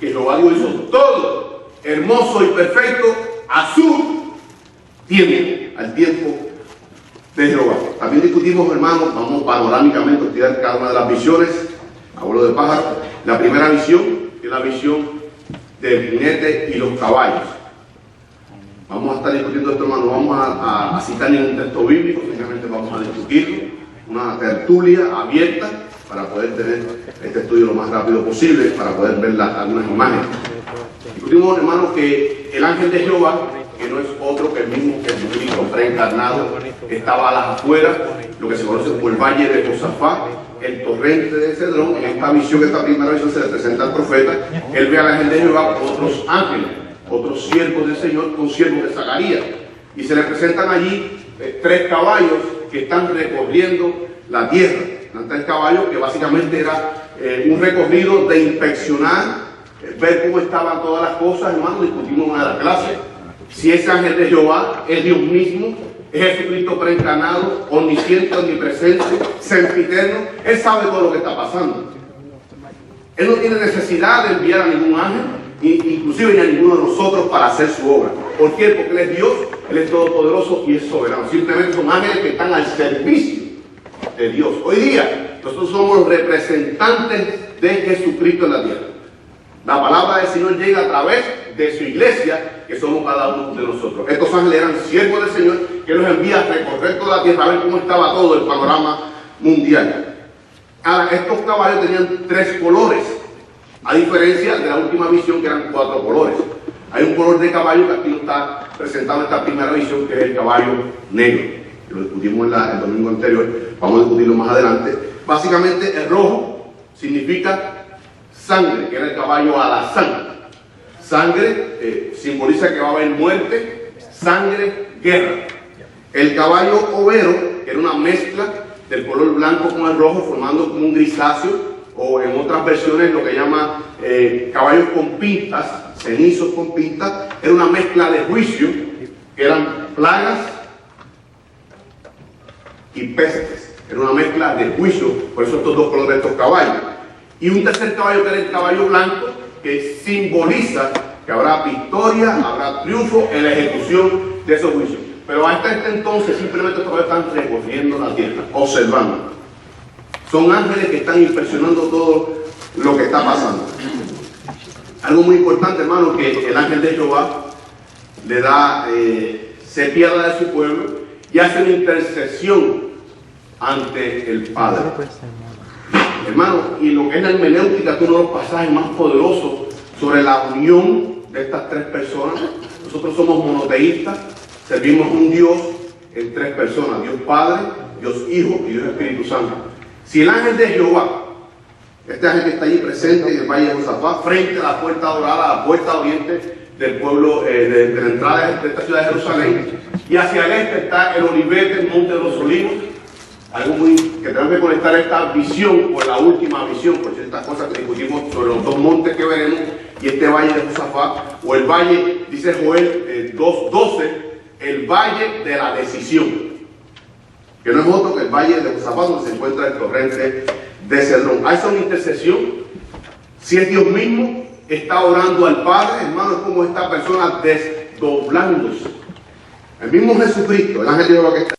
que Jehová Dios hizo todo hermoso y perfecto a su tiempo, al tiempo de Jehová. También discutimos, hermanos, vamos panorámicamente a estudiar cada una de las visiones, abuelo de pájaro. La primera visión es la visión del jinete y los caballos. Vamos a estar discutiendo esto, hermano, no vamos a citar ningún texto bíblico, simplemente vamos a discutirlo, una tertulia abierta para poder tener este estudio lo más rápido posible, para poder ver algunas imágenes. Discutimos, hermanos, que el ángel de Jehová, que no es otro que el mismo Jesucristo preencarnado, que estaba a las afueras, lo que se conoce como el valle de Josafat, el torrente de Cedrón. En esta visión, esta primera visión, se le presenta al profeta. Él ve al ángel de Jehová con otros ángeles, otros siervos del Señor, con siervos de Zacarías, y se le presentan allí 3 caballos que están recorriendo la tierra. Eran 3 caballos que básicamente era un recorrido de inspeccionar, ver cómo estaban todas las cosas. Hermano, discutimos en una de las clases si ese ángel de Jehová es Dios mismo, es Jesucristo preencarnado, omnisciente, omnipresente, sempiterno. Él sabe todo lo que está pasando. Él no tiene necesidad de enviar a ningún ángel, inclusive ni a ninguno de nosotros, para hacer su obra. ¿Por qué? Porque Él es Dios, Él es todopoderoso y es soberano. Simplemente son ángeles que están al servicio de Dios. Hoy día nosotros somos representantes de Jesucristo en la tierra. La palabra del Señor llega a través de su iglesia, que somos cada uno de nosotros. Estos ángeles eran siervos del Señor, que los envía a recorrer toda la tierra, a ver cómo estaba todo el panorama mundial. Ahora, estos caballos tenían 3 colores, a diferencia de la última visión, que eran 4 colores. Hay un color de caballo que aquí no está presentado en esta primera visión, que es el caballo negro. Lo discutimos el domingo anterior, vamos a discutirlo más adelante. Básicamente, el rojo significa sangre, que era el caballo alazán. Sangre simboliza que va a haber muerte, sangre, guerra. El caballo overo, que era una mezcla del color blanco con el rojo, formando como un grisáceo, o en otras versiones lo que llama caballos con pintas, cenizos con pintas. Era una mezcla de juicio, que eran plagas y pestes. Era una mezcla de juicio, por eso estos 2 colores de estos caballos. Y un tercer caballo, que era el caballo blanco, que simboliza que habrá victoria, habrá triunfo en la ejecución de esos juicios. Pero hasta este entonces simplemente todavía están recorriendo la tierra, observando. Son ángeles que están inspeccionando todo lo que está pasando. Algo muy importante, hermano, que el ángel de Jehová le da, se piada de su pueblo y hace una intercesión ante el Padre. Hermano, y lo que es la hermenéutica, uno de los pasajes más poderosos sobre la unión de estas 3 personas. Nosotros somos monoteístas, servimos a un Dios en 3 personas: Dios Padre, Dios Hijo y Dios Espíritu Santo. Si el ángel de Jehová, este ángel que está allí presente en el valle de Josafat, frente a la puerta dorada, la puerta oriente del pueblo, de la entrada de esta ciudad de Jerusalén, y hacia el este está el Olivete, el Monte de los Olivos, algo muy que tenemos que conectar esta visión con la última visión, por estas cosas que discutimos sobre los 2 montes que veremos y este valle de Josafat, o el valle, dice Joel 2:12, el valle de la decisión, que no es otro que el valle de Josafat, donde se encuentra el torrente de Cedrón. Hay una intercesión. Si es Dios mismo, está orando al Padre, hermano, es como esta persona desdoblándose. El mismo Jesucristo, el ángel de Jehová que está.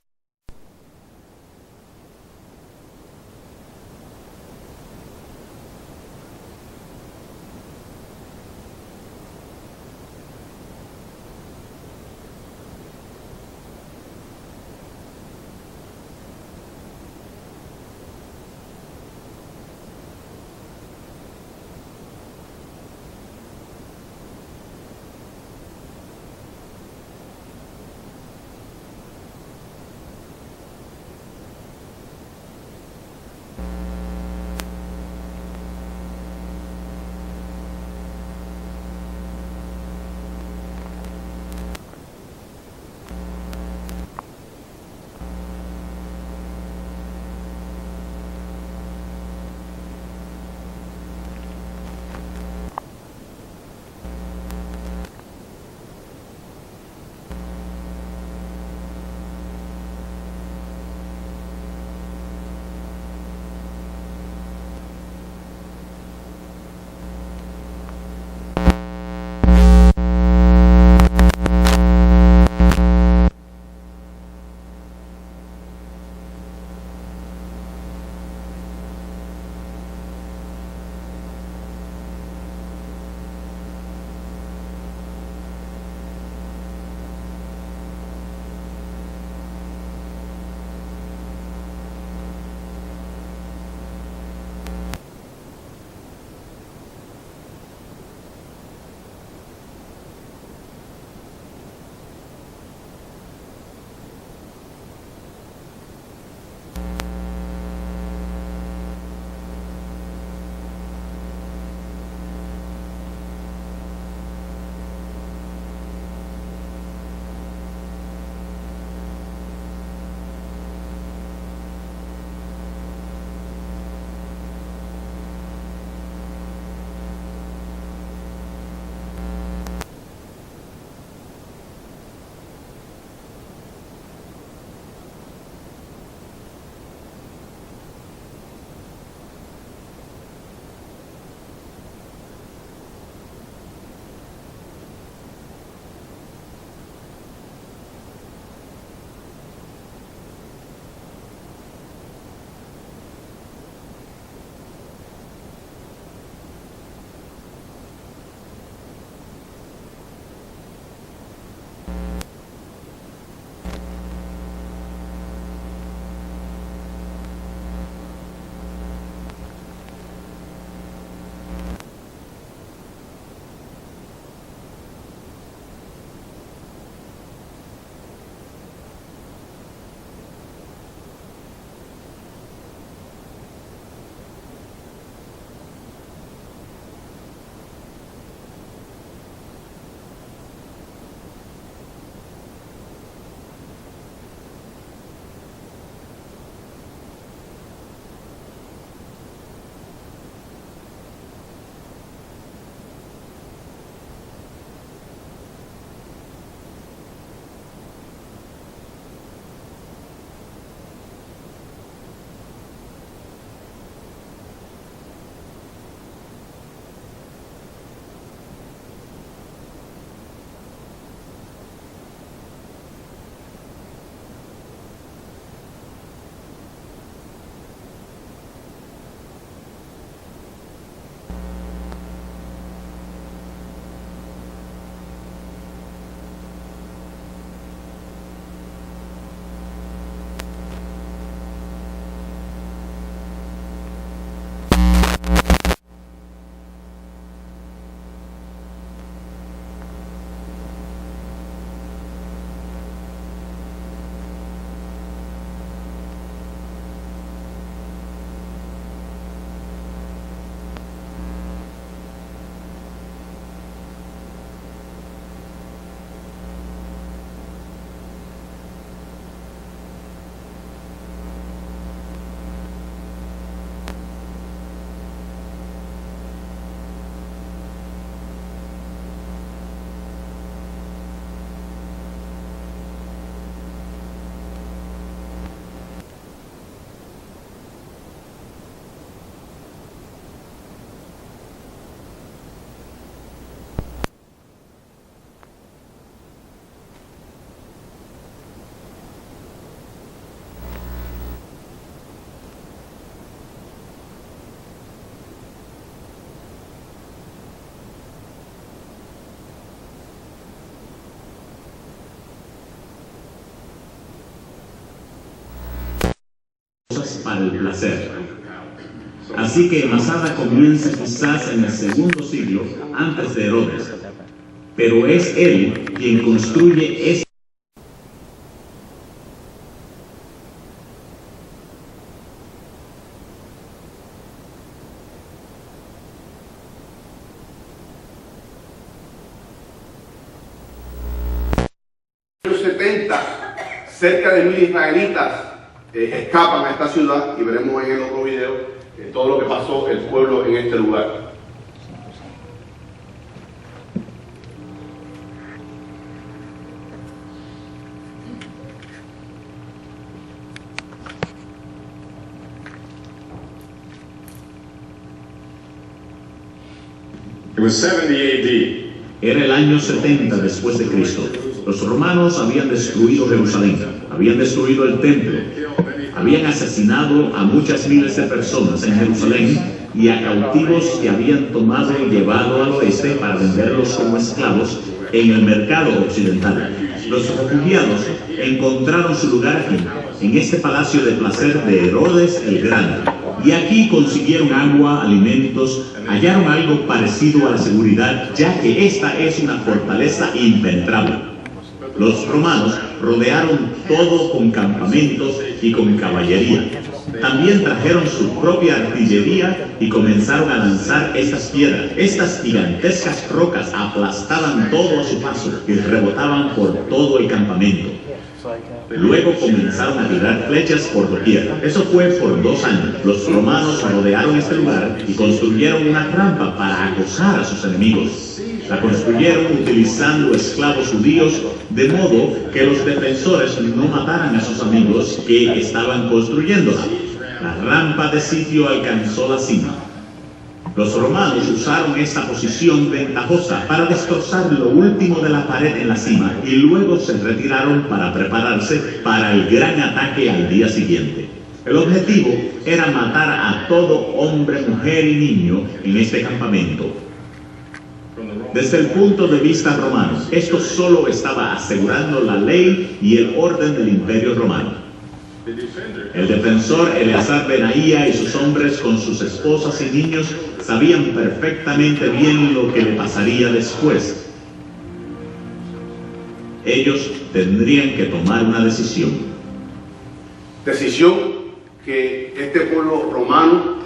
para el placer. Así que Masada comienza quizás en el segundo siglo antes de Herodes, pero es él quien construye este. En los 70, cerca de 1000 israelitas escapan a esta ciudad, y veremos en el otro video todo lo que pasó el pueblo en este lugar. It was 70 AD. Era el año 70 después de Cristo. Los romanos habían destruido Jerusalén, habían destruido el templo, habían asesinado a muchas miles de personas en Jerusalén y a cautivos que habían tomado y llevado al oeste para venderlos como esclavos en el mercado occidental. Los refugiados encontraron su lugar aquí, en este palacio de placer de Herodes el Grande, y aquí consiguieron agua, alimentos, hallaron algo parecido a la seguridad, ya que esta es una fortaleza impenetrable. Los romanos rodearon todo con campamentos y con caballería. También trajeron su propia artillería y comenzaron a lanzar estas piedras. Estas gigantescas rocas aplastaban todo a su paso y rebotaban por todo el campamento. Luego comenzaron a tirar flechas por doquier. Eso fue por 2 años. Los romanos rodearon este lugar y construyeron una trampa para acosar a sus enemigos. La construyeron utilizando esclavos judíos, de modo que los defensores no mataran a sus amigos que estaban construyéndola. La rampa de sitio alcanzó la cima. Los romanos usaron esta posición ventajosa para destrozar lo último de la pared en la cima y luego se retiraron para prepararse para el gran ataque al día siguiente. El objetivo era matar a todo hombre, mujer y niño en este campamento. Desde el punto de vista romano, esto solo estaba asegurando la ley y el orden del Imperio Romano. El defensor Eleazar Benaía y sus hombres con sus esposas y niños sabían perfectamente bien lo que le pasaría después. Ellos tendrían que tomar una decisión. Decisión que este pueblo romano,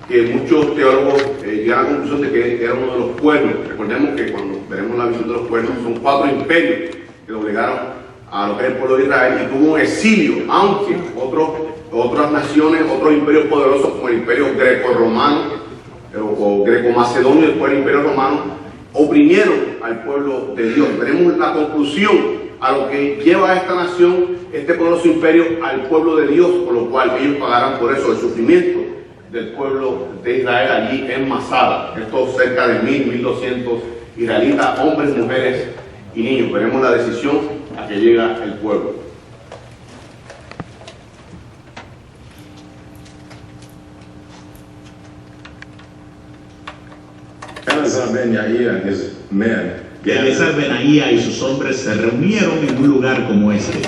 que muchos teólogos llegan a la conclusión de que era uno de los cuernos. Recordemos que cuando veremos la visión de los cuernos, son 4 imperios que obligaron a lo que es el pueblo de Israel y tuvo un exilio, aunque otras naciones, otros imperios poderosos como el imperio greco-romano o greco-macedonio y después el imperio romano, oprimieron al pueblo de Dios. Veremos la conclusión a lo que lleva a esta nación, este poderoso imperio, al pueblo de Dios, por lo cual ellos pagarán por eso el sufrimiento del pueblo de Israel allí en Masada. Esto cerca de 1200 israelitas, hombres, mujeres y niños. Veremos la decisión a que llega el pueblo. Eleazar ben Yair and his men Eleazar Benaía y sus hombres se reunieron en un lugar como este,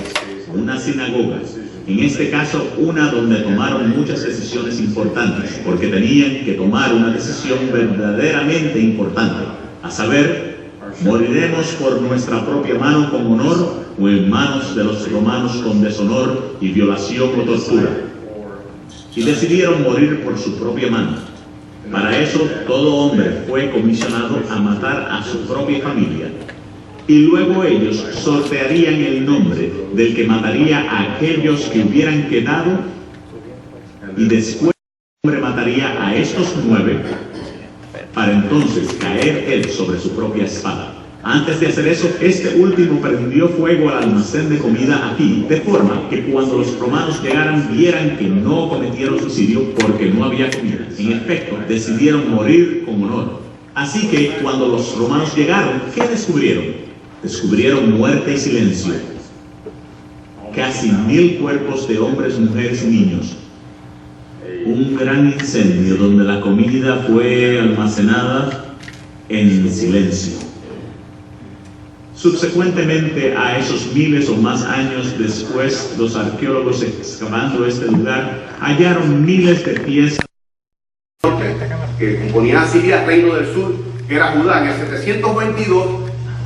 una sinagoga. En este caso, una donde tomaron muchas decisiones importantes, porque tenían que tomar una decisión verdaderamente importante, a saber, ¿moriremos por nuestra propia mano con honor o en manos de los romanos con deshonor y violación o tortura? Y decidieron morir por su propia mano. Para eso, todo hombre fue comisionado a matar a su propia familia. Y luego ellos sortearían el nombre del que mataría a aquellos que hubieran quedado, y después el hombre mataría a estos 9 para entonces caer él sobre su propia espada. Antes de hacer eso, este último prendió fuego al almacén de comida aquí, de forma que cuando los romanos llegaran vieran que no cometieron suicidio porque no había comida. En efecto, decidieron morir con honor. Así que cuando los romanos llegaron, ¿qué descubrieron? Descubrieron muerte y silencio. Casi 1000 cuerpos de hombres, mujeres y niños. Un gran incendio donde la comida fue almacenada en silencio. Subsecuentemente a esos miles o más años después, los arqueólogos excavando este lugar hallaron miles de piezas que componía Asiria, reino del sur, que era Judá. En el 722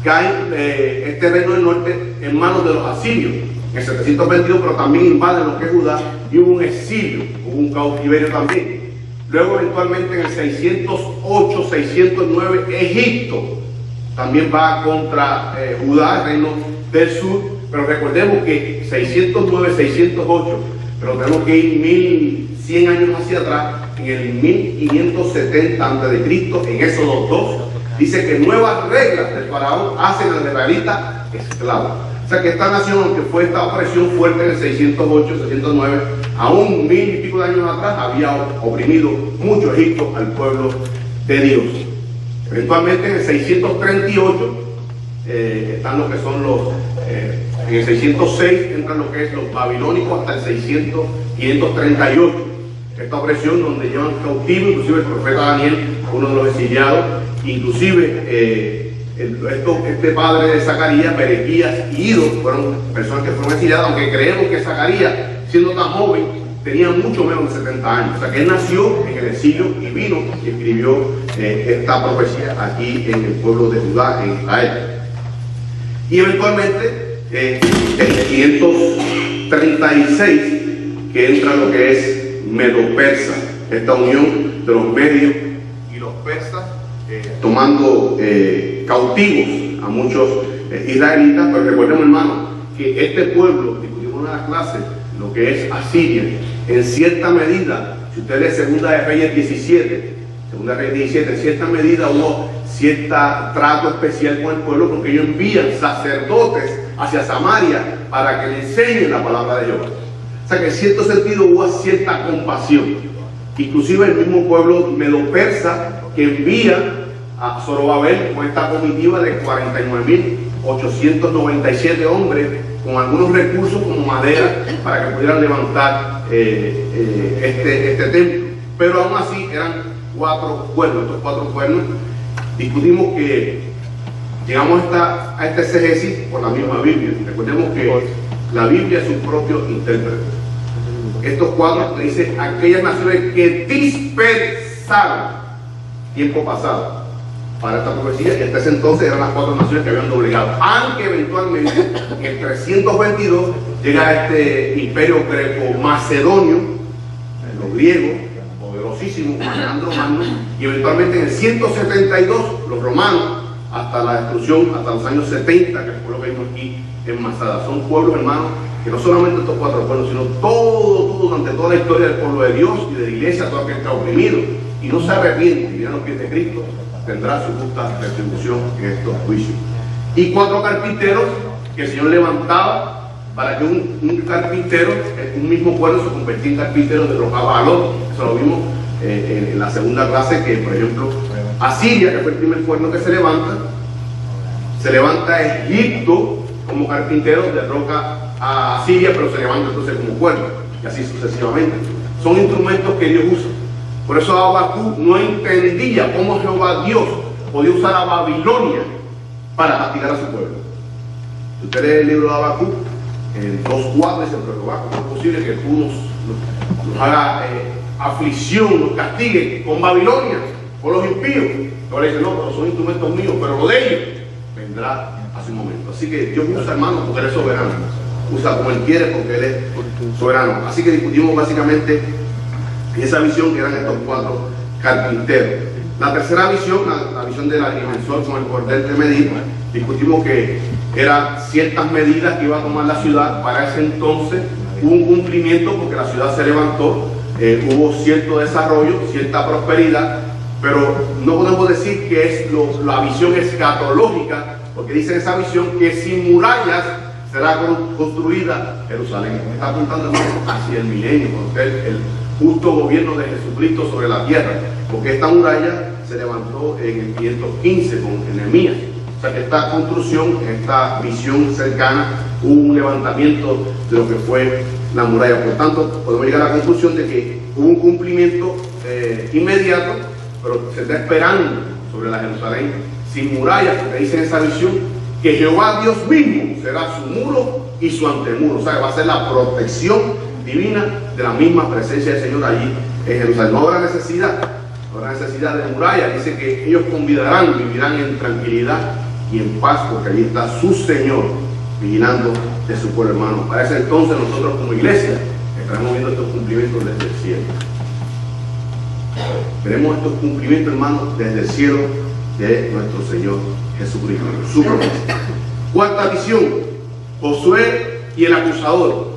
cae este reino del norte en manos de los asirios. En el 722, pero también invaden lo que es Judá y hubo un exilio, hubo un cautiverio también. Luego eventualmente en el 608, 609, Egipto también va contra Judá, el reino del sur, pero recordemos que 609, 608, pero tenemos que ir 1100 años hacia atrás, en el 1570 a.C., en Éxodo 2, dice que nuevas reglas del faraón hacen al israelita esclavo. O sea que esta nación, aunque fue esta opresión fuerte en el 608, 609, aún 1000 y pico de años atrás había oprimido mucho Egipto al pueblo de Dios. Eventualmente en el 638 están lo que son los, en el 606 entran lo que es los babilónicos hasta el 538. Esta opresión donde llevan cautivo inclusive el profeta Daniel, uno de los exiliados, inclusive este padre de Zacarías, Berequías y Ido fueron personas que fueron exiliadas, aunque creemos que Zacarías, siendo tan joven, tenía mucho menos de 70 años. O sea que él nació en el exilio y vino y escribió esta profecía aquí en el pueblo de Judá, en Israel. Y eventualmente, en el 536, que entra lo que es Medo-Persa, esta unión de los medios y los persas, tomando cautivos a muchos israelitas. Pero recordemos, hermano, que este pueblo, discutimos en una de las clases, lo que es Asiria, en cierta medida, si usted lee Segunda de Reyes 17, en cierta medida hubo cierta trato especial con el pueblo, porque ellos envían sacerdotes hacia Samaria para que le enseñen la palabra de Dios. O sea que en cierto sentido hubo cierta compasión. Inclusive el mismo pueblo medo-persa que envía a Zorobabel con esta comitiva de 49.897 hombres, con algunos recursos como madera para que pudieran levantar este templo. Pero aún así eran 4 cuernos. Estos 4 cuernos, discutimos que llegamos a este exégesis por la misma Biblia. Recordemos que la Biblia es su propio intérprete. Estos 4 te dicen aquellas naciones que dispersaron tiempo pasado para esta profecía, y hasta ese entonces eran las 4 naciones que habían doblegado, aunque eventualmente en el 322 llega este imperio greco-macedonio, los griegos, poderosísimos, Alejandro Magno, y eventualmente en el 172 los romanos, hasta la destrucción, hasta los años 70, que fue lo que vimos aquí en Masada. Son pueblos, hermanos, que no solamente estos 4 pueblos, sino todo durante toda la historia del pueblo de Dios y de la iglesia, todo aquel que está oprimido y no se arrepiente y viene a los pies de Cristo, tendrá su justa retribución en estos juicios. Y 4 carpinteros que el Señor levantaba para que un carpintero, un mismo pueblo, se convirtiera en carpintero de los Abalot. Eso lo vimos en la segunda clase, que por ejemplo Asiria, que fue el primer cuerno que se levanta Egipto como carpintero, derroca a Asiria, pero se levanta entonces como cuerno, y así sucesivamente. Son instrumentos que Dios usa. Por eso Habacuc no entendía cómo Jehová Dios podía usar a Babilonia para castigar a su pueblo. Si usted lee el libro de Habacuc, en 2:4 dice: pero Jehová, ¿cómo es posible que tú nos haga aflicción, nos castigue con Babilonia, con los impíos? Ahora dice: no, pero son instrumentos míos, pero lo de ellos vendrá a su momento. Así que Dios usa, hermano, porque Él es soberano. Usa como Él quiere, porque Él es soberano. Así que discutimos básicamente esa visión, que eran estos 4 carpinteros. La tercera visión, la visión del agrimensor con el cordel de medir, discutimos que eran ciertas medidas que iba a tomar la ciudad. Para ese entonces hubo un cumplimiento, porque la ciudad se levantó, hubo cierto desarrollo, cierta prosperidad, pero no podemos decir que es la visión escatológica, porque dice esa visión que sin murallas será construida Jerusalén. Está apuntando hacia el milenio, el justo gobierno de Jesucristo sobre la tierra, porque esta muralla se levantó en el 515 con Nehemías. O sea que esta construcción, esta visión cercana, hubo un levantamiento de lo que fue la muralla. Por tanto, podemos llegar a la conclusión de que hubo un cumplimiento inmediato, pero se está esperando sobre la Jerusalén sin murallas, porque dice en esa visión que Jehová Dios mismo será su muro y su antemuro. O sea, que va a ser la protección divina de la misma presencia del Señor allí en Jerusalén. No habrá necesidad de muralla. Dice que ellos vivirán en tranquilidad y en paz, porque allí está su Señor vigilando de su pueblo, hermano. Para ese entonces nosotros como iglesia estaremos viendo estos cumplimientos desde el cielo. Veremos estos cumplimientos, hermano, desde el cielo de nuestro Señor Jesucristo, su promesa. Cuarta visión, Josué y el acusador,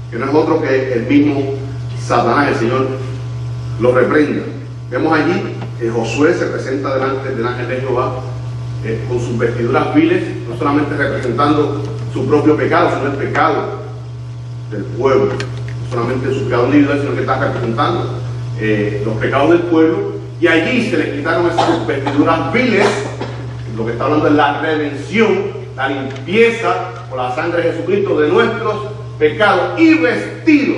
que no es otro que el mismo Satanás. El Señor lo reprenda. Vemos allí que Josué se presenta delante del ángel de Jehová con sus vestiduras viles, no solamente representando su propio pecado, sino el pecado del pueblo. No solamente su pecado individual, sino que está representando los pecados del pueblo. Y allí se le quitaron esas vestiduras viles. Lo que está hablando es la redención, la limpieza por la sangre de Jesucristo de nuestros pecados, y vestido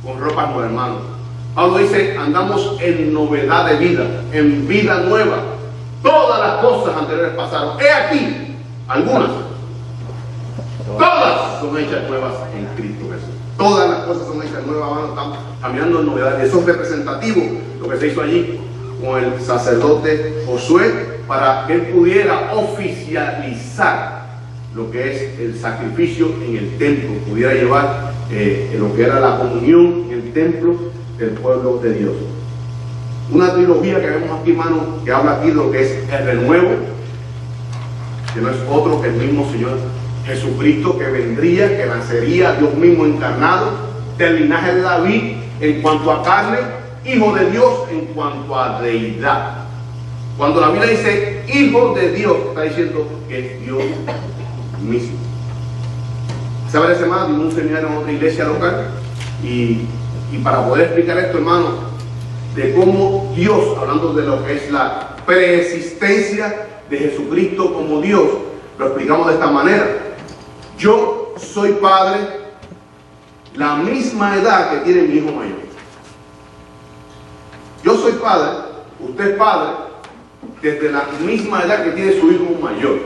con ropas nuevas, hermanos. Pablo dice: andamos en novedad de vida, en vida nueva. Todas las cosas anteriores pasaron. He aquí algunas. Todas son hechas nuevas en Cristo Jesús. Todas las cosas son hechas nuevas, hermanos. Estamos caminando en novedad. Eso es representativo, lo que se hizo allí con el sacerdote Josué, para que él pudiera oficializar lo que es el sacrificio en el templo, pudiera llevar lo que era la comunión en el templo del pueblo de Dios. Una trilogía que vemos aquí, hermano, que habla aquí de lo que es el renuevo, que no es otro que el mismo Señor Jesucristo, que vendría, que nacería, Dios mismo encarnado, del linaje de David en cuanto a carne, hijo de Dios en cuanto a deidad. Cuando la Biblia dice hijo de Dios, está diciendo que es Dios mismo. Hace varias semanas dimos un seminario en otra iglesia local, y para poder explicar esto, hermano, de cómo Dios, hablando de lo que es la preexistencia de Jesucristo como Dios, lo explicamos de esta manera: yo soy padre la misma edad que tiene mi hijo mayor. Yo soy padre, usted es padre, desde la misma edad que tiene su hijo mayor.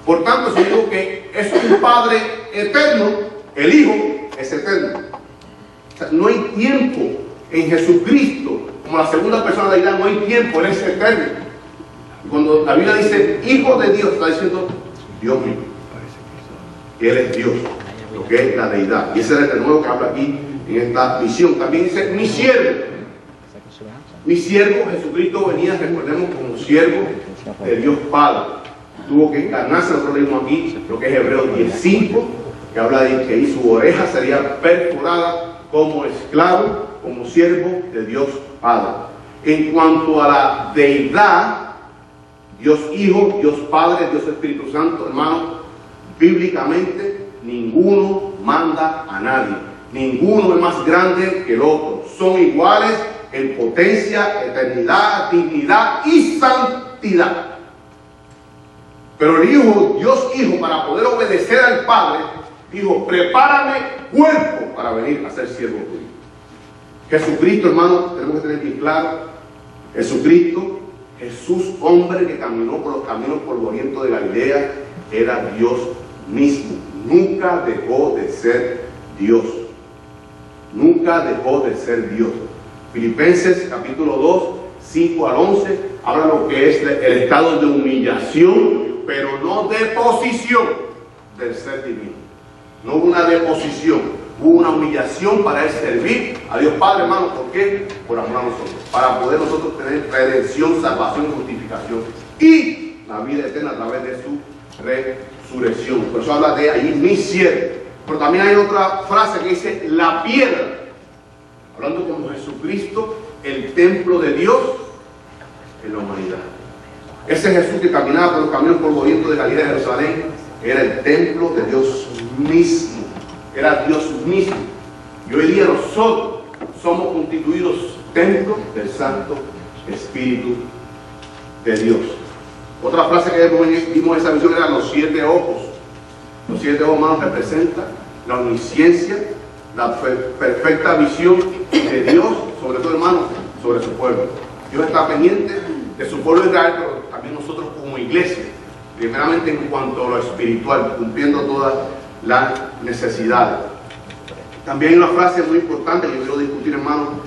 Por tanto, si digo que es un padre eterno, el hijo es eterno. O sea, no hay tiempo en Jesucristo, como la segunda persona de la deidad, no hay tiempo, Él es eterno. Cuando la Biblia dice hijo de Dios, está diciendo Dios mismo, que Él es Dios, lo que es la deidad. Y ese es el renuevo que habla aquí en esta visión. También dice mi siervo. Mi siervo, Jesucristo venía, recordemos, como siervo de Dios Padre. Tuvo que encarnarse. Nosotros leímos aquí lo que es Hebreos 10:5, que habla de que su oreja sería perforada como esclavo, como siervo de Dios Padre. En cuanto a la deidad, Dios Hijo, Dios Padre, Dios Espíritu Santo, hermano, bíblicamente ninguno manda a nadie. Ninguno es más grande que el otro. Son iguales en potencia, eternidad, dignidad y santidad. Pero el Hijo, Dios Hijo, para poder obedecer al Padre, dijo: prepárame cuerpo para venir a ser siervo tuyo. Jesucristo, hermano, tenemos que tener bien claro: Jesucristo, Jesús, hombre que caminó por los caminos polvorientos de Galilea, era Dios mismo. Nunca dejó de ser Dios. Nunca dejó de ser Dios. Filipenses capítulo 2, 5 al 11, habla lo que es el estado de humillación, pero no de posición del ser divino. No hubo una deposición, hubo una humillación para él servir a Dios Padre, hermano. ¿Por qué? Por amor a nosotros, para poder nosotros tener redención, salvación, justificación y la vida eterna a través de su resurrección. Por eso habla de ahí mi siervo. Pero también hay otra frase que dice la piedra, hablando como Jesucristo, el templo de Dios en la humanidad. Ese Jesús que caminaba por los caminos polvorientos de Galilea de Jerusalén era el templo de Dios mismo. Era Dios mismo. Y hoy día nosotros somos constituidos templo del Santo Espíritu de Dios. Otra frase que vimos en esa visión era los 7 ojos. Los 7 ojos, hermanos, representan la omnisciencia, la perfecta visión de Dios, sobre todo, hermanos, sobre su pueblo. Dios está pendiente de su pueblo Israel, pero también nosotros como iglesia primeramente en cuanto a lo espiritual, cumpliendo todas las necesidades. También hay una frase muy importante que yo quiero discutir, hermano.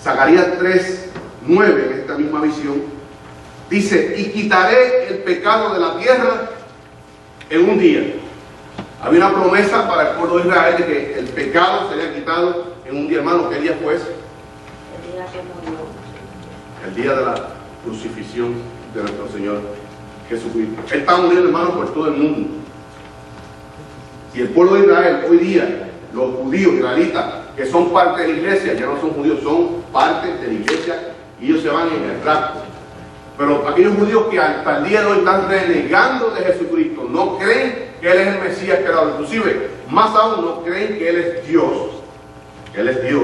Zacarías 3:9, en esta misma visión, dice: y quitaré el pecado de la tierra en un día. Había una promesa para el pueblo de Israel de que el pecado sería quitado en un día, hermano. ¿Qué día fue ese? El día que murió. El día de la crucifixión de nuestro Señor Jesucristo. Él está muriendo, hermano, por todo el mundo. Y el pueblo de Israel, hoy día, los judíos israelitas, que son parte de la iglesia, ya no son judíos, son parte de la iglesia, y ellos se van en el rapto. Pero aquellos judíos que hasta el día de hoy están renegando de Jesucristo, no creen que Él es el Mesías que era, inclusive, más aún no creen que Él es Dios. Él es Dios.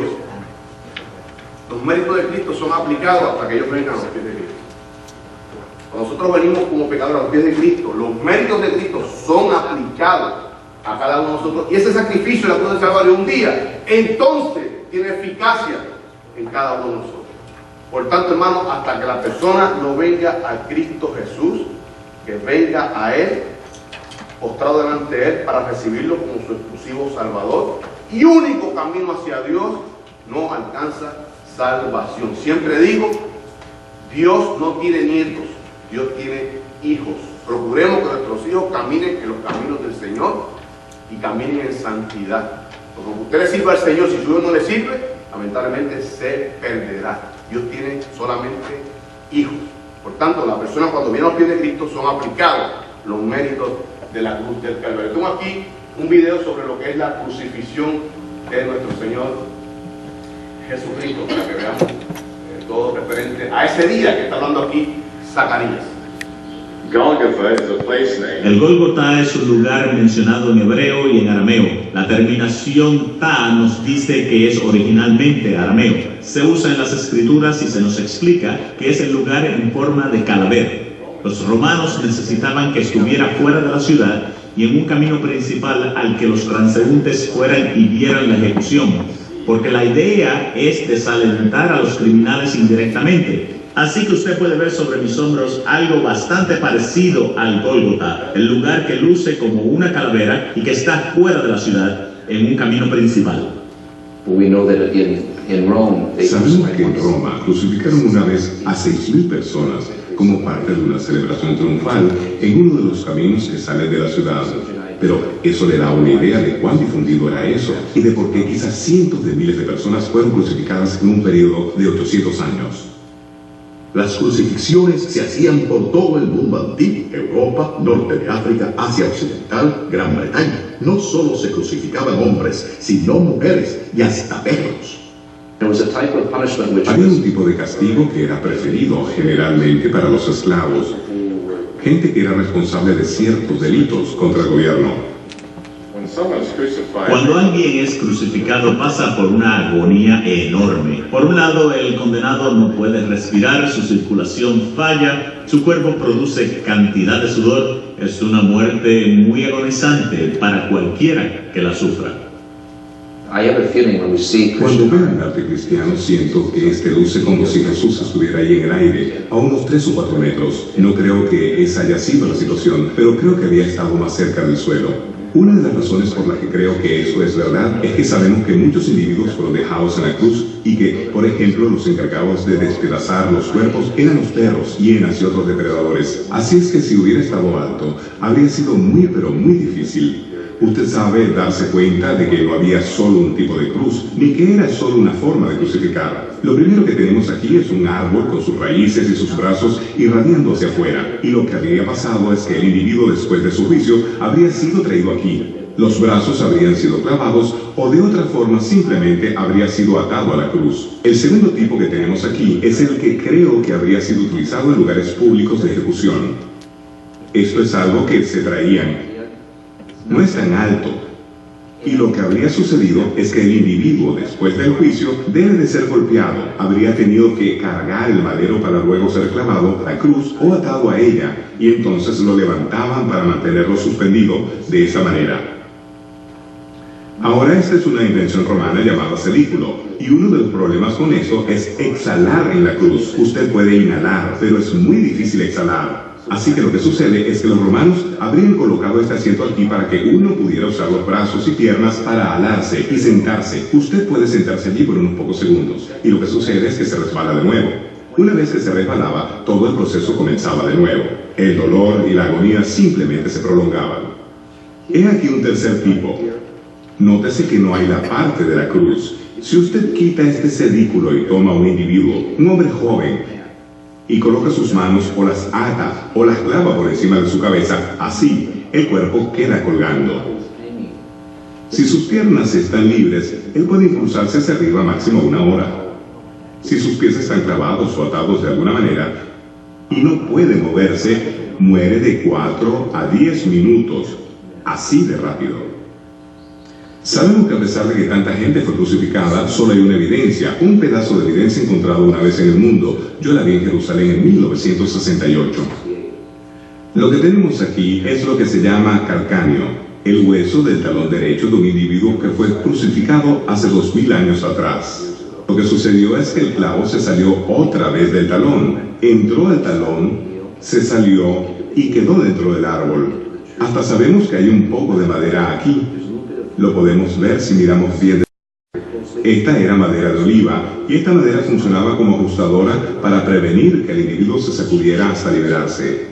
Los méritos de Cristo son aplicados hasta que ellos vengan a los pies de Cristo. Cuando nosotros venimos como pecadores a los pies de Cristo, los méritos de Cristo son aplicados a cada uno de nosotros, y ese sacrificio de la cruz del Calvario un día, entonces tiene eficacia en cada uno de nosotros. Por tanto, hermano, hasta que la persona no venga a Cristo Jesús, que venga a Él, postrado delante de Él para recibirlo como su exclusivo Salvador y único camino hacia Dios, no alcanza salvación. Siempre digo, Dios no tiene nietos, Dios tiene hijos. Procuremos que nuestros hijos caminen en los caminos del Señor y caminen en santidad. Porque como usted le sirve al Señor, si su hijo no le sirve, lamentablemente se perderá. Dios tiene solamente hijos. Por tanto, la persona cuando viene a los pies de Cristo son aplicados los méritos de la cruz del Calvario. Tengo aquí un video sobre lo que es la crucifixión de nuestro Señor Jesucristo, para que veamos todo referente a ese día que está hablando aquí Zacarías. Golgotha is a place name. El Gólgota es un lugar mencionado en hebreo y en arameo. La terminación ta nos dice que es originalmente arameo. Se usa en las escrituras y se nos explica que es el lugar en forma de calavera. Los romanos necesitaban que estuviera fuera de la ciudad y en un camino principal al que los transeúntes fueran y vieran la ejecución, porque la idea es desalentar a los criminales indirectamente. Así que usted puede ver sobre mis hombros algo bastante parecido al Gólgota, el lugar que luce como una calavera y que está fuera de la ciudad en un camino principal. Sabemos que en Roma crucificaron una vez a 6.000 personas como parte de una celebración triunfal en uno de los caminos que sale de la ciudad. Pero eso le da una idea de cuán difundido era eso y de por qué quizás cientos de miles de personas fueron crucificadas en un periodo de 800 años. Las crucifixiones se hacían por todo el mundo antiguo, Europa, norte de África, Asia Occidental, Gran Bretaña. No solo se crucificaban hombres, sino mujeres y hasta perros. Había un tipo de castigo que era preferido generalmente para los esclavos, gente que era responsable de ciertos delitos contra el gobierno. Cuando alguien es crucificado pasa por una agonía enorme. Por un lado, el condenado no puede respirar, su circulación falla, su cuerpo produce cantidad de sudor. Es una muerte muy agonizante para cualquiera que la sufra. Cuando veo el arte cristiano siento que este luce como si Jesús estuviera ahí en el aire, a unos 3 o 4 metros. No creo que esa haya sido la situación, pero creo que había estado más cerca del suelo. Una de las razones por las que creo que eso es verdad es que sabemos que muchos individuos fueron dejados en la cruz y que, por ejemplo, los encargados de despedazar los cuerpos eran los perros, hienas y otros depredadores. Así es que si hubiera estado alto, habría sido muy pero muy difícil. Usted sabe darse cuenta de que no había solo un tipo de cruz, ni que era solo una forma de crucificar. Lo primero que tenemos aquí es un árbol con sus raíces y sus brazos irradiando hacia afuera, y lo que habría pasado es que el individuo después de su juicio habría sido traído aquí. Los brazos habrían sido clavados o de otra forma simplemente habría sido atado a la cruz. El segundo tipo que tenemos aquí es el que creo que habría sido utilizado en lugares públicos de ejecución. Esto es algo que se traían. No es tan alto. Y lo que habría sucedido es que el individuo, después del juicio, debe de ser golpeado. Habría tenido que cargar el madero para luego ser clavado a la cruz o atado a ella, y entonces lo levantaban para mantenerlo suspendido de esa manera. Ahora esta es una invención romana llamada celículo, y uno de los problemas con eso es exhalar en la cruz. Usted puede inhalar, pero es muy difícil exhalar. Así que lo que sucede es que los romanos habrían colocado este asiento aquí para que uno pudiera usar los brazos y piernas para alarse y sentarse. Usted puede sentarse allí por unos pocos segundos, y lo que sucede es que se resbala de nuevo. Una vez que se resbalaba, todo el proceso comenzaba de nuevo. El dolor y la agonía simplemente se prolongaban. He aquí un tercer tipo. Nótese que no hay la parte de la cruz. Si usted quita este sedículo y toma a un individuo, un hombre joven, y coloca sus manos o las ata o las clava por encima de su cabeza, así el cuerpo queda colgando. Si sus piernas están libres, él puede impulsarse hacia arriba máximo 1 hora. Si sus pies están clavados o atados de alguna manera y no puede moverse, muere de 4 a 10 minutos, así de rápido. Sabemos que a pesar de que tanta gente fue crucificada, solo hay una evidencia, un pedazo de evidencia encontrado una vez en el mundo. Yo la vi en Jerusalén en 1968. Lo que tenemos aquí es lo que se llama calcáneo, el hueso del talón derecho de un individuo que fue crucificado hace 2000 años atrás. Lo que sucedió es que el clavo se salió otra vez del talón, entró al talón, se salió y quedó dentro del árbol. Hasta sabemos que hay un poco de madera aquí. Lo podemos ver si miramos bien. Esta era madera de oliva, y esta madera funcionaba como ajustadora para prevenir que el individuo se sacudiera hasta liberarse.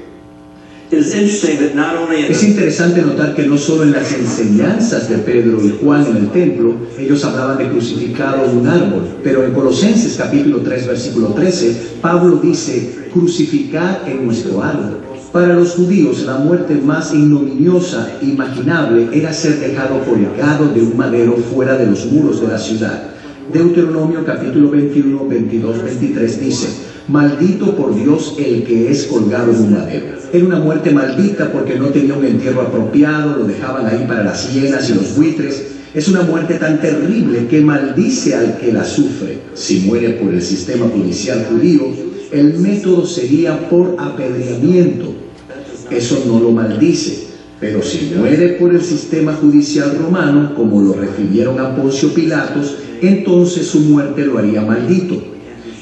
Es interesante notar que no solo en las enseñanzas de Pedro y Juan en el templo, ellos hablaban de crucificado en un árbol, pero en Colosenses capítulo 3, versículo 13, Pablo dice, crucificar en nuestro árbol. Para los judíos, la muerte más ignominiosa e imaginable era ser dejado colgado de un madero fuera de los muros de la ciudad. Deuteronomio capítulo 21, 22, 23 dice, maldito por Dios el que es colgado en un madero. Era una muerte maldita porque no tenía un entierro apropiado, lo dejaban ahí para las hienas y los buitres. Es una muerte tan terrible que maldice al que la sufre. Si muere por el sistema judicial judío, el método sería por apedreamiento. Eso no lo maldice, pero si muere por el sistema judicial romano, como lo refirieron a Poncio Pilatos, entonces su muerte lo haría maldito.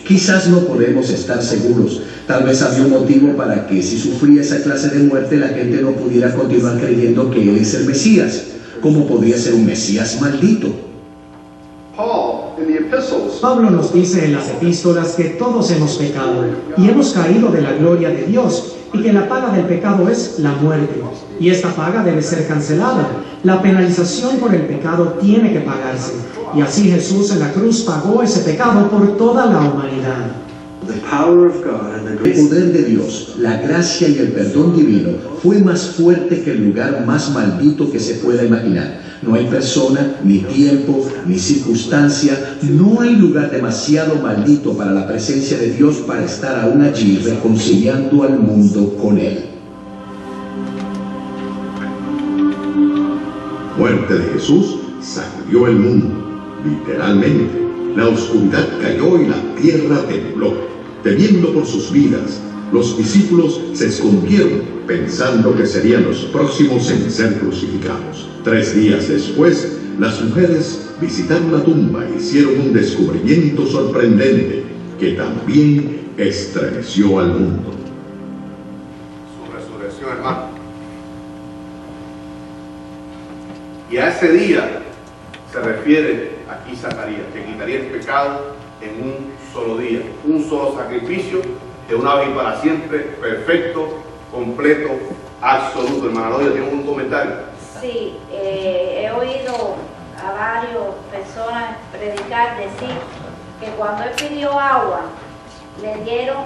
Quizás no podemos estar seguros. Tal vez había un motivo para que si sufría esa clase de muerte la gente no pudiera continuar creyendo que él es el Mesías. ¿Cómo podría ser un Mesías maldito? Pablo nos dice en las epístolas que todos hemos pecado y hemos caído de la gloria de Dios y que la paga del pecado es la muerte, y esta paga debe ser cancelada. La penalización por el pecado tiene que pagarse, y así Jesús en la cruz pagó ese pecado por toda la humanidad. El poder de Dios, la gracia y el perdón divino fue más fuerte que el lugar más maldito que se pueda imaginar. No hay persona, ni tiempo, ni circunstancia, no hay lugar demasiado maldito para la presencia de Dios para estar aún allí reconciliando al mundo con Él. Muerte de Jesús sacudió el mundo, literalmente. La oscuridad cayó y la tierra tembló. Temiendo por sus vidas, los discípulos se escondieron pensando que serían los próximos en ser crucificados. 3 días después, las mujeres visitaron la tumba e hicieron un descubrimiento sorprendente que también estremeció al mundo. Su resurrección, hermano. Y a ese día se refiere aquí Zacarías, que quitaría el pecado en un solo día, un solo sacrificio de una vez y para siempre, perfecto, completo, absoluto. Hermana Loya, ¿tiene un comentario? Sí, he oído a varias personas predicar, decir que cuando él pidió agua, le dieron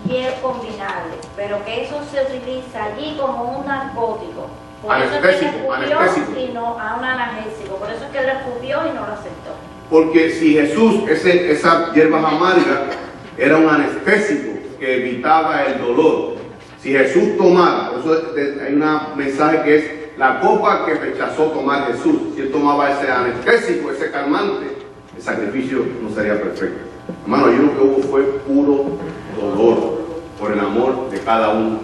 hiel con vinagre, pero que eso se utiliza allí como un narcótico. Por eso es que le escupió y no a un analgésico, por eso es que le escupió y no lo aceptó. Porque si Jesús, esa hierba amarga, era un anestésico que evitaba el dolor. Si Jesús tomara, por eso hay un mensaje que es la copa que rechazó tomar Jesús. Si él tomaba ese anestésico, ese calmante, el sacrificio no sería perfecto. Hermano, yo lo que hubo fue puro dolor por el amor de cada uno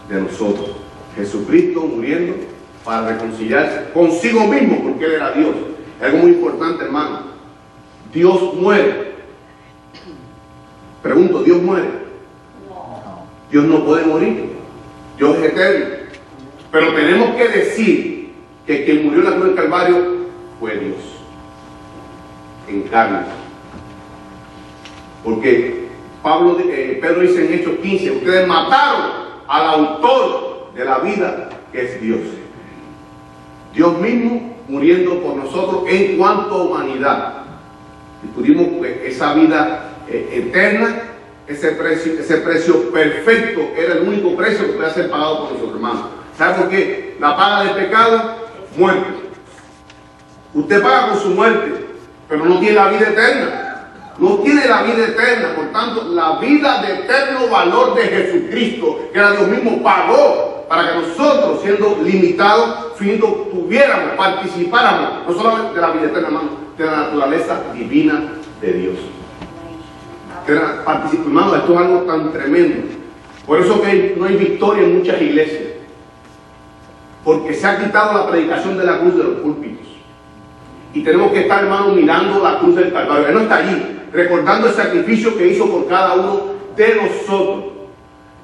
de nosotros. Jesucristo muriendo para reconciliarse consigo mismo, porque Él era Dios, Algo muy importante, hermano. Dios muere. Pregunto, ¿Dios muere? No. Dios no puede morir. Dios es eterno. Pero tenemos que decir que quien murió en la cruz del Calvario fue Dios. En carne. Porque Pedro dice en Hechos 15, ustedes mataron al autor de la vida, que es Dios. Dios mismo muriendo por nosotros en cuanto a humanidad. Discutimos esa vida eterna, ese precio perfecto, era el único precio que podía ser pagado por nosotros, hermanos. ¿Sabe por qué? La paga del pecado, muerte. Usted paga con su muerte, pero no tiene la vida eterna. No tiene la vida eterna. Por tanto, la vida de eterno valor de Jesucristo, que era Dios mismo, pagó para que nosotros, siendo limitados, tuviéramos, participáramos, no solamente de la vida eterna, hermano, de la naturaleza divina de Dios. Hermano, esto es algo tan tremendo. Por eso que no hay victoria en muchas iglesias, porque se ha quitado la predicación de la cruz de los púlpitos. Y tenemos que estar, hermano, mirando la cruz del Calvario. Él no está allí, recordando el sacrificio que hizo por cada uno de nosotros.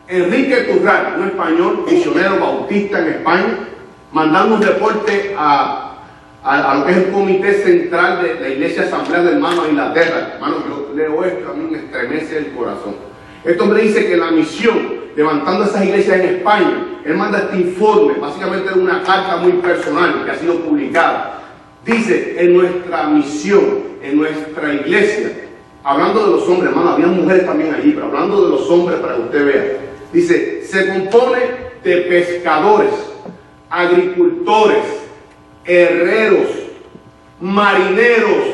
Enrique Turral, un español, misionero bautista en España, mandando un reporte a lo que es el comité central de la Iglesia Asamblea de Hermanos de Inglaterra. Hermano, yo leo esto, a mí me estremece el corazón. Este hombre dice que la misión, levantando esas iglesias en España, él manda este informe, básicamente es una carta muy personal que ha sido publicada. Dice, en nuestra misión, en nuestra iglesia, hablando de los hombres, hermano, había mujeres también allí, pero hablando de los hombres para que usted vea, dice, se compone de pescadores, agricultores, herreros, marineros,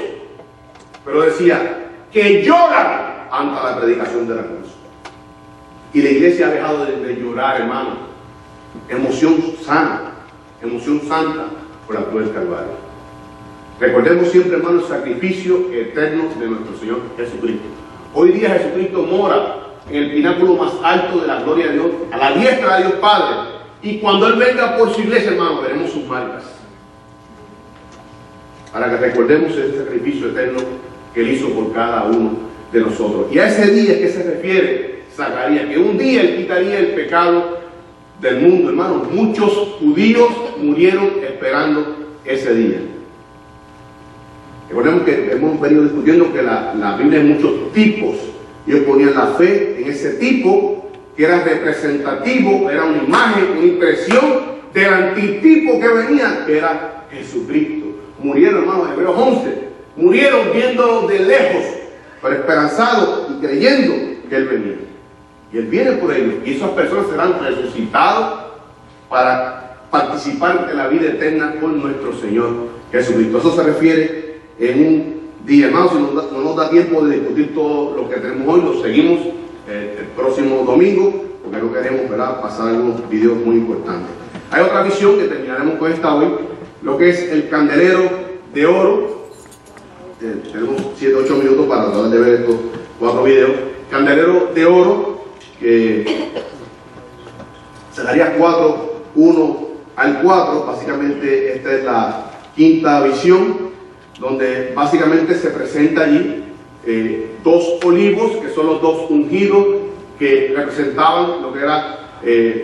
pero decía, que lloran ante la predicación de la cruz. Y la iglesia ha dejado de llorar, hermano. Emoción sana, emoción santa por la cruz del Calvario. Recordemos siempre, hermano, el sacrificio eterno de nuestro Señor Jesucristo. Hoy día Jesucristo mora en el pináculo más alto de la gloria de Dios, a la diestra de Dios Padre. Y cuando Él venga por su iglesia, hermano, veremos sus marcas. Para que recordemos ese sacrificio eterno que Él hizo por cada uno de nosotros. Y a ese día que se refiere Zacarías, que un día Él quitaría el pecado del mundo, hermano. Muchos judíos murieron esperando ese día. Recordemos que hemos venido discutiendo que la Biblia hay muchos tipos. Ellos ponían la fe en ese tipo que era representativo, era una imagen, una impresión del antitipo que venía, que era Jesucristo. Murieron, hermanos, Hebreos 11, murieron viéndolo de lejos, pero esperanzados y creyendo que Él venía. Y Él viene por ellos, y esas personas serán resucitadas para participar de la vida eterna con nuestro Señor Jesucristo. Eso se refiere en un día, hermanos. Si no nos da tiempo de discutir todo lo que tenemos hoy, lo seguimos el próximo domingo, porque no queremos, ¿verdad?, pasar algunos videos muy importantes. Hay otra visión que terminaremos con esta hoy, lo que es el candelero de oro. Tenemos 7-8 minutos para tratar de ver estos 4 videos. Candelero de oro, que Zacarías 4, 1 al 4, básicamente esta es la quinta visión, donde básicamente se presenta allí 2 olivos, que son los 2 ungidos que representaban lo que era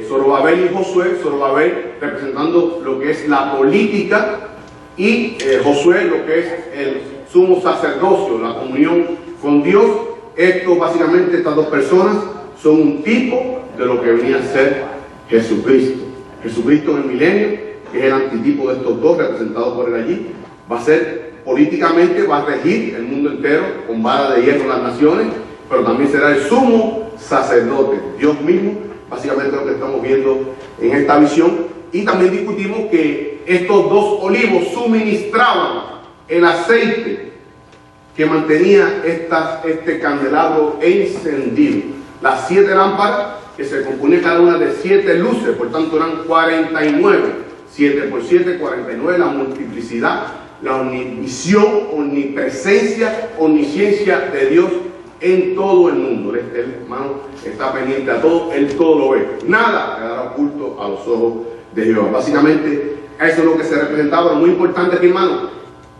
Zorobabel y Josué. Zorobabel representando lo que es la política y Josué lo que es el sumo sacerdocio, la comunión con Dios. Esto básicamente, estas 2 personas son un tipo de lo que venía a ser Jesucristo. Jesucristo en el milenio, que es el antitipo de estos 2 representados por él allí, va a ser políticamente, va a regir el mundo entero con vara de hierro las naciones, pero también será el sumo sacerdote, Dios mismo, básicamente lo que estamos viendo en esta visión. Y también discutimos que estos 2 olivos suministraban el aceite que mantenía este candelabro encendido. Las 7 lámparas, que se componían cada una de 7 luces, por tanto eran 49, 7 por 7, 49, la multiplicidad, la omnisvisión, omnipresencia, omnisciencia de Dios en todo el mundo. El hermano está pendiente a todo, Él todo lo ve. Nada quedará oculto a los ojos de Jehová. Básicamente, eso es lo que se representaba. Muy importante aquí, hermano,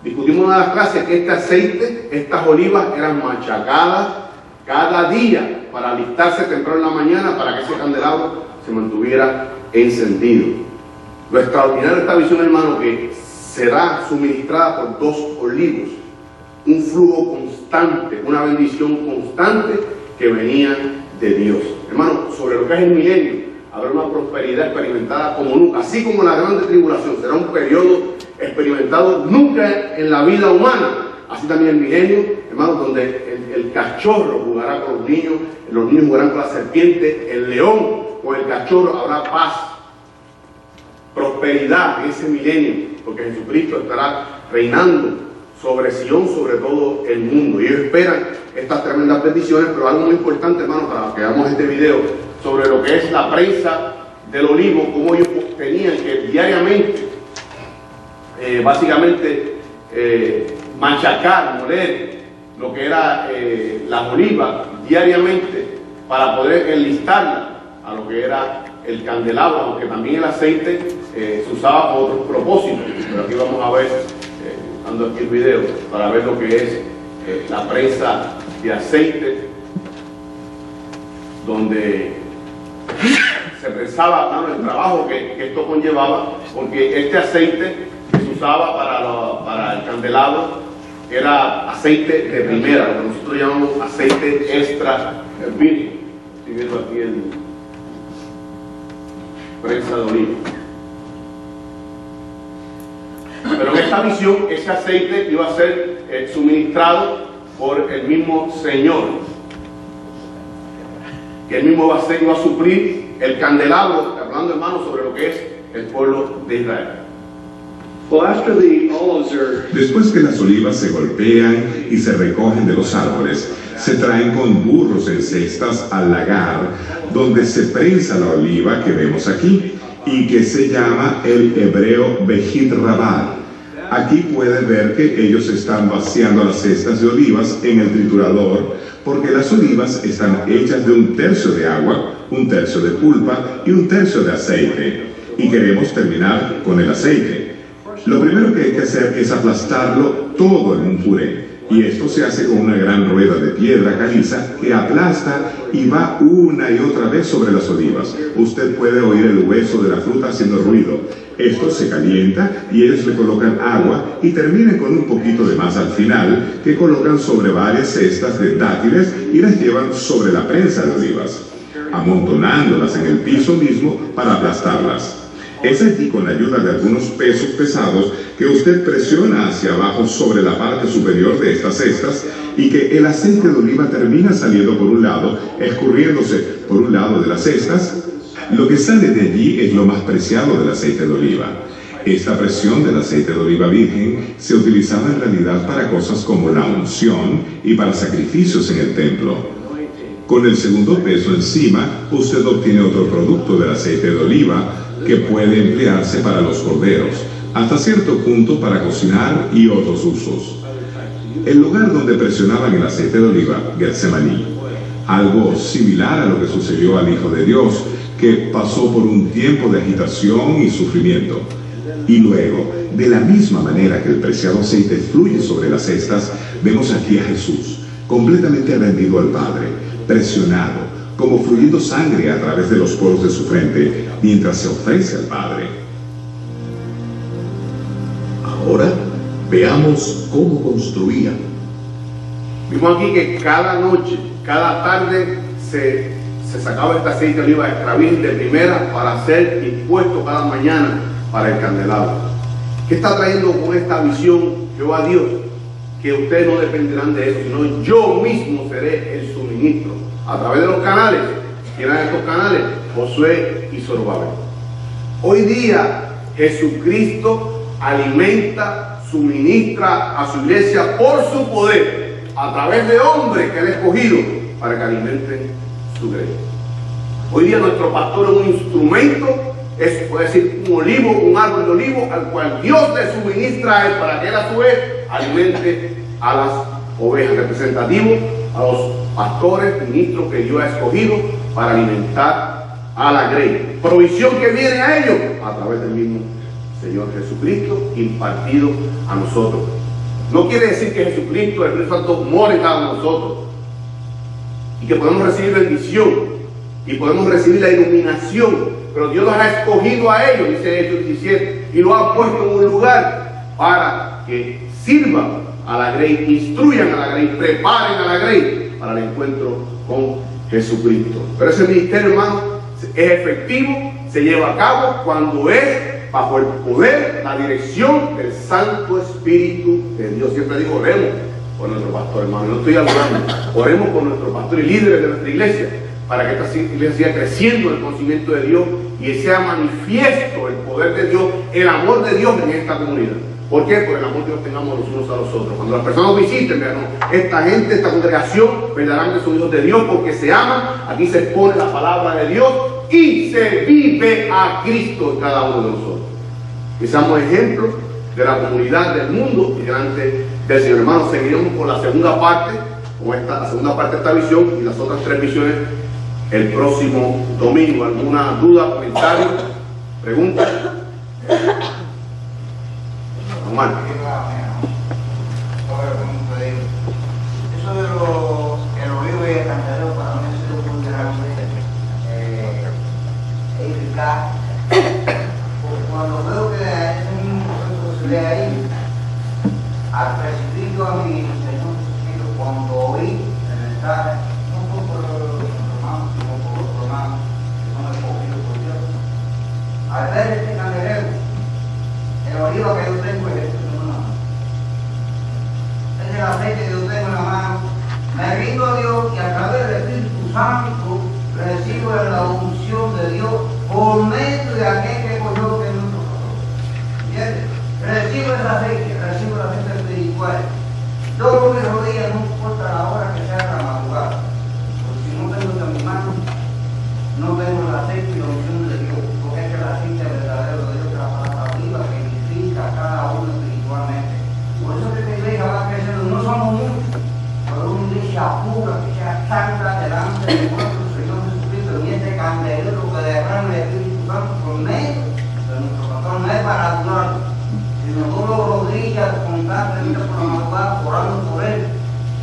Discutimos en una de las clases que este aceite, estas olivas eran machacadas cada día para alistarse temprano en la mañana para que ese candelabro se mantuviera encendido. Lo extraordinario de esta visión, hermano, que será suministrada por 2 olivos, un flujo constante, una bendición constante que venía de Dios. Hermano, sobre lo que es el milenio, habrá una prosperidad experimentada como nunca, así como la grande tribulación será un periodo experimentado nunca en la vida humana. Así también el milenio, hermano, donde el cachorro jugará con los niños jugarán con la serpiente, el león con el cachorro, habrá paz, prosperidad en ese milenio, porque Jesucristo estará reinando sobre Sion, sobre todo el mundo. Y ellos esperan estas tremendas bendiciones, pero algo muy importante, hermano, para que hagamos este video, sobre lo que es la prensa del olivo, cómo ellos tenían que diariamente, básicamente, machacar, moler lo que era las olivas diariamente para poder enlistarla a lo que era el candelabro, aunque también el aceite se usaba para otros propósitos. Pero aquí vamos a ver, dando aquí el video, para ver lo que es la prensa de aceite, donde se pensaba el trabajo que esto conllevaba, porque este aceite que se usaba para el candelabro era aceite de primera, lo que nosotros llamamos aceite extra virgen. Estoy viendo aquí el prensa de oliva. Pero en esta visión, ese aceite iba a ser suministrado por el mismo Señor, que él mismo iba a suplir el candelabro, hablando, hermano, sobre lo que es el pueblo de Israel. Después que las olivas se golpean y se recogen de los árboles, se traen con burros en cestas al lagar, donde se prensa la oliva que vemos aquí, y que se llama el hebreo Behit Rabal. Aquí puede ver que ellos están vaciando las cestas de olivas en el triturador, porque las olivas están hechas de 1/3 de agua, 1/3 de pulpa y 1/3 de aceite. Y queremos terminar con el aceite. Lo primero que hay que hacer es aplastarlo todo en un puré. Y esto se hace con una gran rueda de piedra caliza que aplasta y va una y otra vez sobre las olivas. Usted puede oír el hueso de la fruta haciendo ruido. Esto se calienta y ellos le colocan agua y terminan con un poquito de más al final, que colocan sobre varias cestas de dátiles y las llevan sobre la prensa de olivas, amontonándolas en el piso mismo para aplastarlas. Es allí, con la ayuda de algunos pesos pesados, que usted presiona hacia abajo sobre la parte superior de estas cestas y que el aceite de oliva termina saliendo por un lado, escurriéndose por un lado de las cestas. Lo que sale de allí es lo más preciado del aceite de oliva. Esta presión del aceite de oliva virgen se utilizaba en realidad para cosas como la unción y para sacrificios en el templo. Con el segundo peso encima, usted obtiene otro producto del aceite de oliva que puede emplearse para los corderos, hasta cierto punto para cocinar y otros usos. El lugar donde presionaban el aceite de oliva, Getsemaní, algo similar a lo que sucedió al Hijo de Dios, que pasó por un tiempo de agitación y sufrimiento. Y luego, de la misma manera que el preciado aceite fluye sobre las cestas, vemos aquí a Jesús, completamente rendido al Padre, presionado, como fluyendo sangre a través de los poros de su frente, mientras se ofrece al Padre. Ahora veamos cómo construían. Vimos aquí que cada noche, cada tarde se sacaba este aceite de oliva extra virgen de primera para ser dispuesto cada mañana para el candelabro. ¿Qué está trayendo con esta visión Jehová Dios? Que ustedes no dependerán de eso, sino yo mismo seré el suministro. A través de los canales, ¿quién eran estos canales? Josué y Zorobabel. Hoy día Jesucristo alimenta, suministra a su iglesia por su poder, a través de hombres que Él ha escogido para que alimenten su iglesia. Hoy día nuestro pastor es un instrumento, puede decir un olivo, un árbol de olivo, al cual Dios le suministra a Él para que Él a su vez alimente a las ovejas, representativos a los pastores, ministros que Dios ha escogido para alimentar a la grey. Provisión que viene a ellos a través del mismo Señor Jesucristo, impartido a nosotros No quiere decir que Jesucristo, el Espíritu Santo, more en cada uno de nosotros y que podemos recibir bendición y podemos recibir la iluminación, pero Dios los ha escogido a ellos, dice Hechos 17, y los ha puesto en un lugar para que sirvan a la grey, instruyan a la grey, preparen a la grey para el encuentro con Jesucristo. Pero ese ministerio, hermano, es efectivo, se lleva a cabo cuando es bajo el poder, la dirección del Santo Espíritu de Dios. Siempre digo, oremos por nuestro pastor, hermano. No estoy hablando. Oremos por nuestro pastor y líderes de nuestra iglesia, para que esta iglesia siga creciendo en el conocimiento de Dios y sea manifiesto el poder de Dios, el amor de Dios en esta comunidad. ¿Por qué? Por el amor que nos tengamos los unos a los otros. Cuando las personas visiten, vean, esta gente, esta congregación, verdaderamente son hijos de Dios porque se aman. Aquí se expone la palabra de Dios y se vive a Cristo en cada uno de nosotros. Que seamos ejemplos de la comunidad del mundo y delante del Señor. Hermanos, seguiremos con la segunda parte, la segunda parte de esta visión y las otras 3 visiones el próximo domingo. ¿Alguna duda, comentario, pregunta? Omar. Eso de el olivo y el candelero para mí ha sido muy grande, eficaz. Cuando veo que ese mismo proceso se ve ahí, al recibirlo a mi Señor Jesucristo, cuando oí el mensaje, no fue por los romanos, sino por los romanos que son escogidos por Dios. Al ver este candelero, el olivo que yo tengo es este en una mano. Es el aceite que yo tengo en la mano. Me rindo a Dios y a través del Espíritu Santo recibo la unción de Dios por medio de aquel que cogió que es nuestro pastor. ¿Entiendes? Recibo el aceite espiritual. Doblo mis rodillas, no importa la hora que sea la madrugada. Porque si no tengo en mi mano, no tengo el aceite y la unción de Dios. Porque es el aceite verdadero de Dios, que la palabra viva que edifica a cada uno espiritualmente. Por eso que esta iglesia va creciendo. No somos muchos, pero una iglesia pura, que sea santa delante de nuestro Señor Jesucristo. Y este candelero que derrama el Espíritu Santo por medio de nuestro pastor no es para adorarlo, sino todos los rodillas constantemente por la madrugada, orando por él,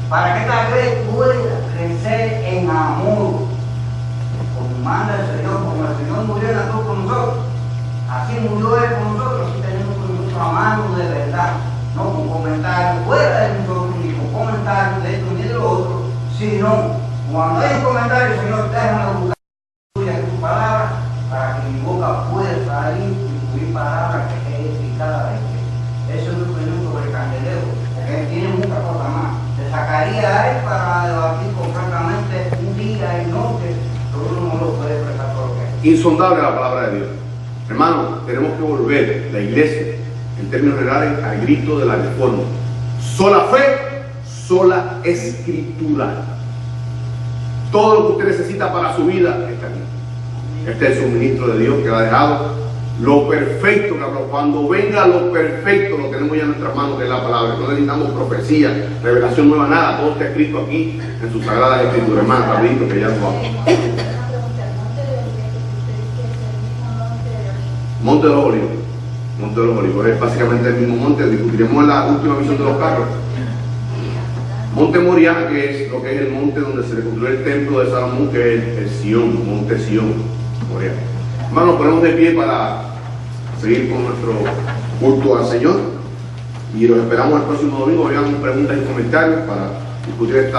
para que esta iglesia pueda crecer en amor, como manda el Señor, como el Señor murió en la cruz por nosotros. Así murió él por nosotros, así tenemos que nosotros amarnos de verdad, no con comentarios fuera de nosotros, ni con comentarios de esto ni de lo otro, sino cuando hay un comentario, Señor, déjame buscar tu palabra para que mi boca pueda salir y fluir palabras que es eficaz. Eso es lo que tenemos sobre el candelero, porque él tiene muchas cosas más. Le sacaría a él para debatir completamente un día y noche, pero uno no lo puede expresar todo lo que es. Insondable la palabra de Dios. Hermano, tenemos que volver la iglesia, en términos generales, al grito de la reforma. Sola fe, sola escritura. Todo lo que usted necesita para su vida está aquí. Este es el suministro de Dios que ha dejado. Lo perfecto, cabrón. Cuando venga lo perfecto, lo tenemos ya en nuestras manos, que es la palabra. No necesitamos profecía, revelación nueva, nada. Todo está escrito aquí en sus sagradas escrituras. Hermano, rapidito, que ya nos vamos. Monte de los Olivos. Monte de los Olivos. Es básicamente el mismo monte. Discutiremos en la última visión de los carros. Monte Moriah, que es lo que es el monte donde se le construyó el templo de Salomón, que es el Sión, Monte Sión, Moriah. Hermanos, nos ponemos de pie para seguir con nuestro culto al Señor y los esperamos el próximo domingo. Vean preguntas y comentarios para discutir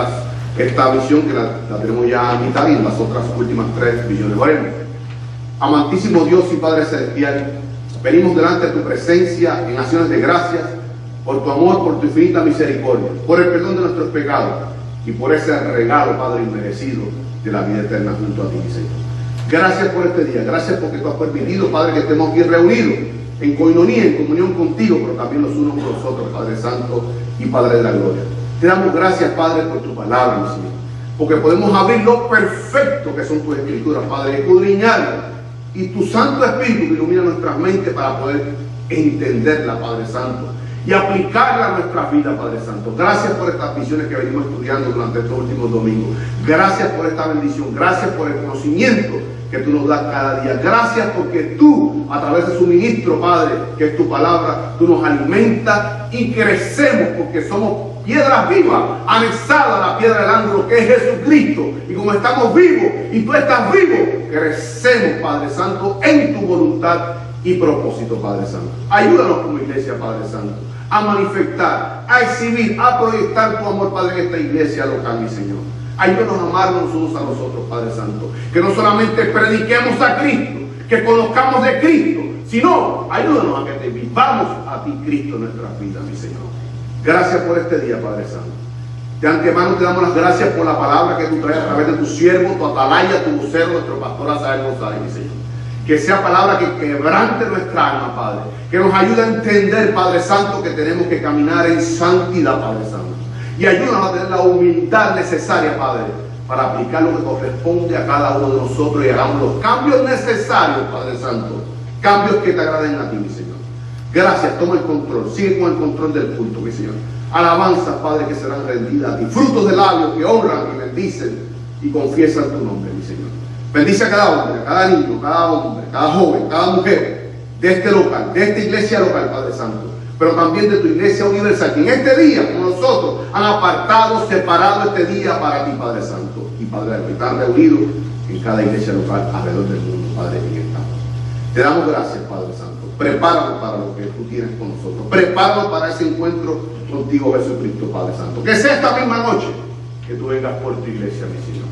esta visión que la tenemos ya a mitad y en las otras últimas 3 visiones. Oremos. Amantísimo Dios y Padre Celestial, venimos delante de tu presencia en acciones de gracias por tu amor, por tu infinita misericordia, por el perdón de nuestros pecados y por ese regalo, Padre, inmerecido de la vida eterna junto a ti, Señor. Gracias por este día, gracias porque tú has permitido, Padre, que estemos aquí reunidos en coinonía, en comunión contigo, pero también los unos con los otros, Padre Santo y Padre de la Gloria. Te damos gracias, Padre, por tu palabra, mi Señor, porque podemos abrir lo perfecto que son tus escrituras, Padre, escudriñarlas, y tu Santo Espíritu ilumina nuestras mentes para poder entenderla, Padre Santo, y aplicarla a nuestras vidas, Padre Santo. Gracias por estas visiones que venimos estudiando durante estos últimos domingos. Gracias por esta bendición. Gracias por el conocimiento que tú nos das cada día. Gracias porque tú, a través de su ministro, Padre, que es tu palabra, tú nos alimentas y crecemos porque somos piedras vivas, anexadas a la piedra del ángulo que es Jesucristo. Y como estamos vivos y tú estás vivo, crecemos, Padre Santo, en tu voluntad y propósito, Padre Santo. Ayúdanos como iglesia, Padre Santo, a manifestar, a exhibir, a proyectar tu amor, Padre, en esta iglesia local, mi Señor. Ayúdanos a amarnos unos a los otros, Padre Santo. Que no solamente prediquemos a Cristo, que conozcamos de Cristo, sino ayúdanos a que te vivamos a ti, Cristo, en nuestras vidas, mi Señor. Gracias por este día, Padre Santo. De antemano te damos las gracias por la palabra que tú traes a través de tu siervo, tu atalaya, tu vocero, nuestro pastor Azael González, mi Señor. Que sea palabra que quebrante nuestra alma, Padre. Que nos ayude a entender, Padre Santo, que tenemos que caminar en santidad, Padre Santo. Y ayúdanos a tener la humildad necesaria, Padre, para aplicar lo que corresponde a cada uno de nosotros y hagamos los cambios necesarios, Padre Santo. Cambios que te agraden a ti, mi Señor. Gracias, toma el control. Sigue con el control del culto, mi Señor. Alabanzas, Padre, que serán rendidas a ti. Frutos de labios que honran y bendicen y confiesan tu nombre, mi Señor. Bendice a cada hombre, a cada niño, cada hombre, cada joven, cada mujer de este local, de esta iglesia local, Padre Santo, pero también de tu iglesia universal, que en este día, como nosotros, han apartado, separado este día para ti, Padre Santo. Y Padre, que están reunidos en cada iglesia local alrededor del mundo, Padre, en esta noche. Te damos gracias, Padre Santo. Prepáranos para lo que tú tienes con nosotros. Prepáranos para ese encuentro contigo, Jesucristo, Padre Santo. Que sea esta misma noche que tú vengas por tu iglesia, mi Señor.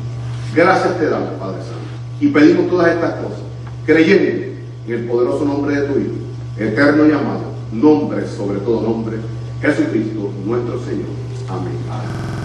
Gracias te damos, Padre Santo. Y pedimos todas estas cosas, creyendo en el poderoso nombre de tu Hijo, eterno y amado, nombre sobre todo nombre, Jesucristo, nuestro Señor. Amén.